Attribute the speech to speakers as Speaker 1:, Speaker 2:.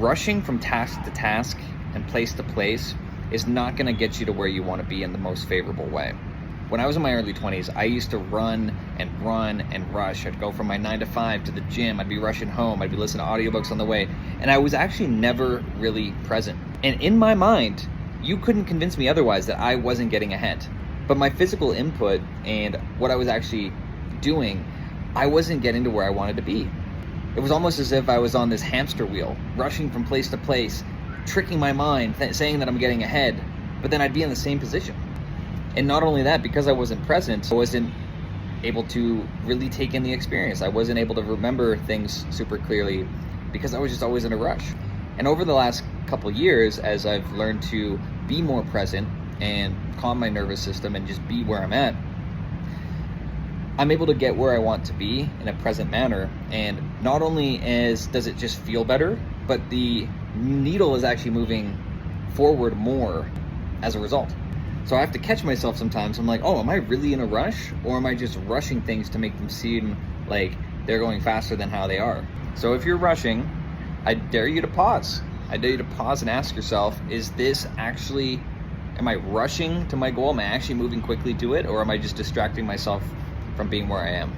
Speaker 1: rushing from task to task and place to place is not going to get you to where you want to be in the most favorable way. When I was in my early 20s, I used to run and rush. I'd go from my 9 to 5 to the gym. I'd be rushing home. I'd be listening to audiobooks on the way. And I was actually never really present. And in my mind, you couldn't convince me otherwise that I wasn't getting ahead. But my physical input and what I was actually doing, I wasn't getting to where I wanted to be. It was almost as if I was on this hamster wheel, rushing from place to place, tricking my mind, saying that I'm getting ahead, but then I'd be in the same position. And not only that, because I wasn't present, I wasn't able to really take in the experience. I wasn't able to remember things super clearly because I was just always in a rush. And over the last couple years, as I've learned to be more present and calm my nervous system and just be where I'm at, I'm able to get where I want to be in a present manner. And not only does it just feel better, but the needle is actually moving forward more as a result. So I have to catch myself sometimes. I'm like, oh, am I really in a rush? Or am I just rushing things to make them seem like they're going faster than how they are? So if you're rushing, I dare you to pause. I dare you to pause and ask yourself, am I rushing to my goal? Am I actually moving quickly to it? Or am I just distracting myself from being where I am?